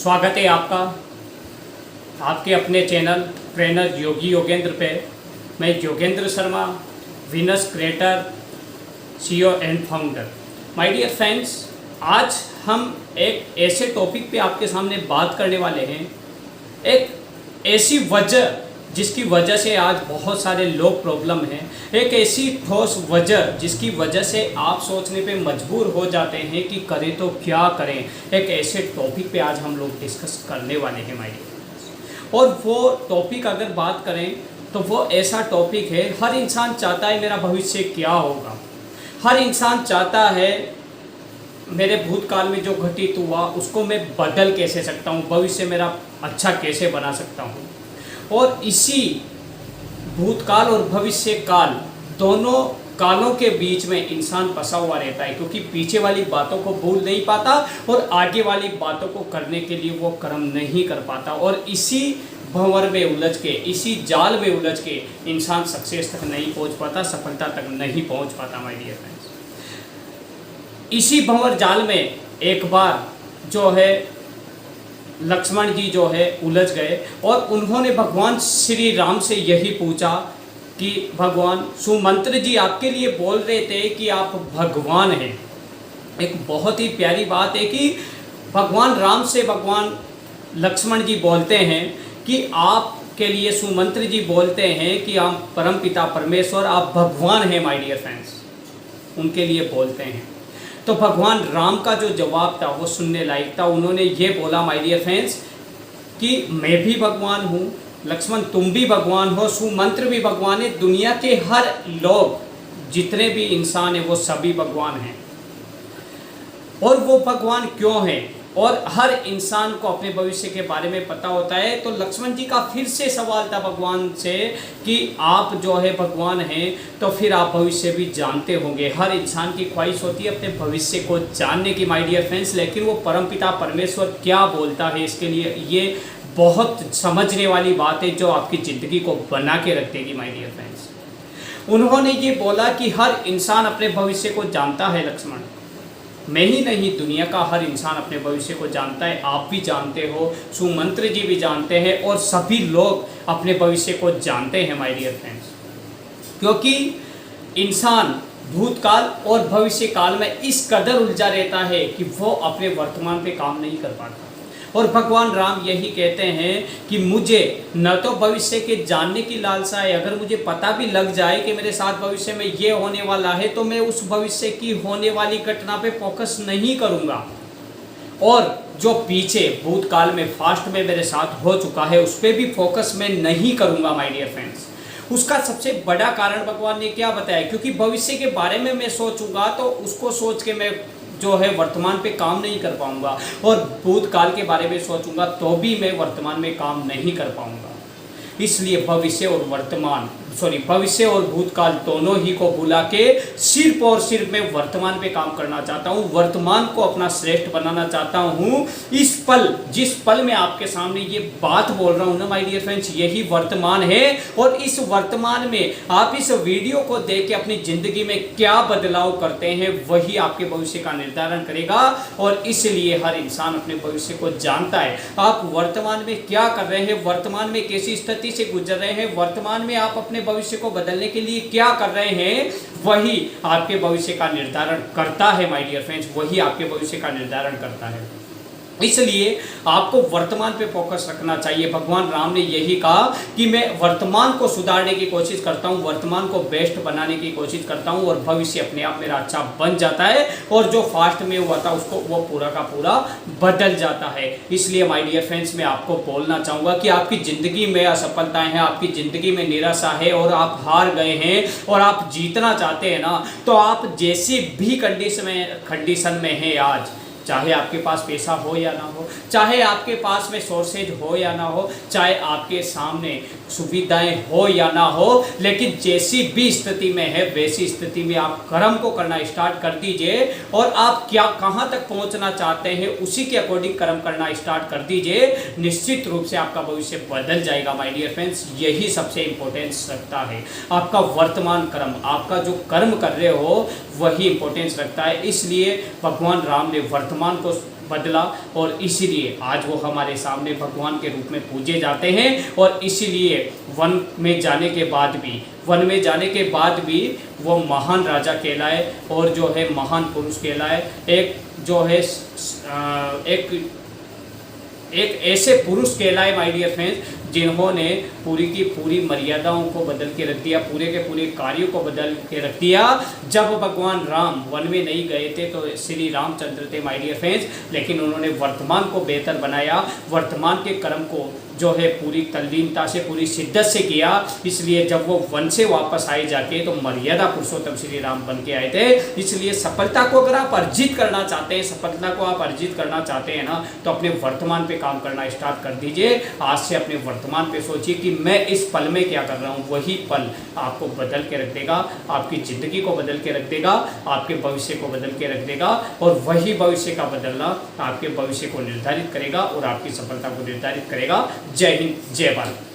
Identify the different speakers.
Speaker 1: स्वागत है आपका आपके अपने चैनल ट्रेनर योगी योगेंद्र पे। मैं Yogendra Sharma, Venus creator, CEO and founder. My dear friends, आज हम एक ऐसे टॉपिक पे आपके सामने बात करने वाले हैं, एक ऐसी वजह जिसकी वजह से आज बहुत सारे लोग प्रॉब्लम हैं, एक ऐसी ठोस वजह जिसकी वजह से आप सोचने पे मजबूर हो जाते हैं कि करें तो क्या करें। एक ऐसे टॉपिक पे आज हम लोग डिस्कस करने वाले हैं माय डियर। और वो टॉपिक अगर बात करें तो वो ऐसा टॉपिक है, हर इंसान चाहता है मेरा भविष्य क्या होगा। हर इंसान चाहता है मेरे भूतकाल में जो घटित हुआ उसको मैं बदल कैसे सकता हूँ, भविष्य मेरा अच्छा कैसे बना सकता हूँ। और इसी भूतकाल और भविष्य काल दोनों कालों के बीच में इंसान फंसा हुआ रहता है, क्योंकि पीछे वाली बातों को भूल नहीं पाता और आगे वाली बातों को करने के लिए वो कर्म नहीं कर पाता। और इसी भंवर में उलझ के, इसी जाल में उलझ के इंसान सक्सेस तक नहीं पहुंच पाता, सफलता तक नहीं पहुंच पाता माय डियर फ्रेंड्स। इसी भंवर जाल में एक बार जो है लक्ष्मण जी जो है उलझ गए और उन्होंने भगवान श्री राम से यही पूछा कि भगवान, सुमंत्र जी आपके लिए बोल रहे थे कि आप भगवान हैं। एक बहुत ही प्यारी बात है कि भगवान राम से भगवान लक्ष्मण जी बोलते हैं कि आपके लिए सुमंत्र जी बोलते हैं कि आप परम पिता परमेश्वर, आप भगवान हैं माय डियर फ्रेंड्स, उनके लिए बोलते हैं। तो भगवान राम का जो जवाब था वो सुनने लायक था। उन्होंने ये बोला माय डियर फ्रेंड्स कि मैं भी भगवान हूँ, लक्ष्मण तुम भी भगवान हो, सुमंत्र भी भगवान है, दुनिया के हर लोग जितने भी इंसान हैं वो सभी भगवान हैं। और वो भगवान क्यों हैं और हर इंसान को अपने भविष्य के बारे में पता होता है। तो लक्ष्मण जी का फिर से सवाल था भगवान से कि आप जो है भगवान हैं तो फिर आप भविष्य भी जानते होंगे। हर इंसान की ख्वाहिश होती है अपने भविष्य को जानने की माय डियर फ्रेंड्स, लेकिन वो परमपिता परमेश्वर क्या बोलता है इसके लिए ये बहुत समझने वाली बात है जो आपकी ज़िंदगी को बना के रख देगी माय डियर फ्रेंड्स। उन्होंने ये बोला कि हर इंसान अपने भविष्य को जानता है लक्ष्मण, मैं ही नहीं दुनिया का हर इंसान अपने भविष्य को जानता है, आप भी जानते हो, सुमंत्र जी भी जानते हैं और सभी लोग अपने भविष्य को जानते हैं माय डियर फ्रेंड्स। क्योंकि इंसान भूतकाल और भविष्य काल में इस कदर उलझा रहता है कि वो अपने वर्तमान पे काम नहीं कर पाता। और भगवान राम यही कहते हैं कि मुझे न तो भविष्य के जानने की लालसा है, अगर मुझे पता भी लग जाए कि मेरे साथ भविष्य में ये होने वाला है तो मैं उस भविष्य की होने वाली घटना पे फोकस नहीं करूँगा। और जो पीछे भूतकाल में फास्ट में मेरे साथ हो चुका है उस पर भी फोकस मैं नहीं करूँगा माय डियर फ्रेंड्स। उसका सबसे बड़ा कारण भगवान ने क्या बताया, क्योंकि भविष्य के बारे में मैं सोचूंगा तो उसको सोच के मैं जो है वर्तमान पे काम नहीं कर पाऊंगा, और भूतकाल के बारे में सोचूंगा तो भी मैं वर्तमान में काम नहीं कर पाऊंगा। इसलिए भविष्य और भूतकाल दोनों ही को भुला के सिर्फ और सिर्फ मैं वर्तमान पे काम करना चाहता हूँ, वर्तमान को अपना श्रेष्ठ बनाना चाहता हूँ। इस पल, जिस पल मैं आपके सामने ये बात बोल रहा हूँ ना माय डियर फ्रेंड्स, यही वर्तमान है। और इस वर्तमान में आप इस वीडियो को देख के अपनी ज़िंदगी में क्या बदलाव करते हैं वही आपके भविष्य का निर्धारण करेगा। और इसलिए हर इंसान अपने भविष्य को जानता है। आप वर्तमान में क्या कर रहे हैं, वर्तमान में कैसी स्थिति से गुजर रहे हैं, वर्तमान में आप अपने भविष्य को बदलने के लिए क्या कर रहे हैं, वही आपके भविष्य का निर्धारण करता है माय डियर फ्रेंड्स, वही आपके भविष्य का निर्धारण करता है। इसलिए आपको वर्तमान पे फोकस रखना चाहिए। भगवान राम ने यही कहा कि मैं वर्तमान को सुधारने की कोशिश करता हूँ, वर्तमान को बेस्ट बनाने की कोशिश करता हूँ और भविष्य अपने आप मेरा अच्छा बन जाता है और जो फास्ट में हुआ था उसको वो पूरा का पूरा बदल जाता है। इसलिए माय डियर फ्रेंड्स मैं आपको बोलना चाहूँगा कि आपकी ज़िंदगी में असफलताएं हैं, आपकी ज़िंदगी में निराशा है और आप हार गए हैं और आप जीतना चाहते हैं ना, तो आप जैसी भी कंडीशन में हैं आज, चाहे आपके पास पैसा हो या ना हो, चाहे आपके पास में सोर्सेज हो या ना हो, चाहे आपके सामने सुविधाएं हो या ना हो, लेकिन जैसी भी स्थिति में है वैसी स्थिति में आप कर्म को करना स्टार्ट कर दीजिए और आप क्या कहां तक पहुंचना चाहते हैं उसी के अकॉर्डिंग कर्म करना स्टार्ट कर दीजिए। निश्चित रूप से आपका भविष्य बदल जाएगा माय डियर फ्रेंड्स। यही सबसे इंपॉर्टेंस रखता है, आपका वर्तमान कर्म, आपका जो कर्म कर रहे हो वही इंपॉर्टेंस रखता है। इसलिए भगवान राम ने वर्तमान को बदला और इसीलिए आज वो हमारे सामने भगवान के रूप में पूजे जाते हैं। और इसीलिए वन में जाने के बाद भी वो महान राजा कहलाए और जो है महान पुरुष कहलाए। एक जो है एक ऐसे पुरुष कहलाए माय डियर फ्रेंड्स, जिन्होंने पूरी की पूरी मर्यादाओं को बदल के रख दिया, पूरे के पूरे कार्यों को बदल के रख दिया। जब भगवान राम वन में नहीं गए थे तो श्री रामचंद्र थे माय डियर फ्रेंड्स, लेकिन उन्होंने वर्तमान को बेहतर बनाया, वर्तमान के कर्म को जो है पूरी तल्लीनता से, पूरी शिद्दत से किया। इसलिए जब वो वन से वापस आए जाके तो मर्यादा पुरुषोत्तम श्री राम बन के आए थे। इसलिए सफलता को अगर आप अर्जित करना चाहते हैं, सफलता को आप अर्जित करना चाहते हैं ना, तो अपने वर्तमान पे काम करना स्टार्ट कर दीजिए। आज से अपने वर्तमान पे सोचिए कि मैं इस पल में क्या कर रहा हूँ। वही पल आपको बदल के रख देगा, आपकी ज़िंदगी को बदल के रख देगा, आपके भविष्य को बदल के रख देगा। और वही भविष्य का बदलना आपके भविष्य को निर्धारित करेगा और आपकी सफलता को निर्धारित करेगा। जय हिंद, जय भारत।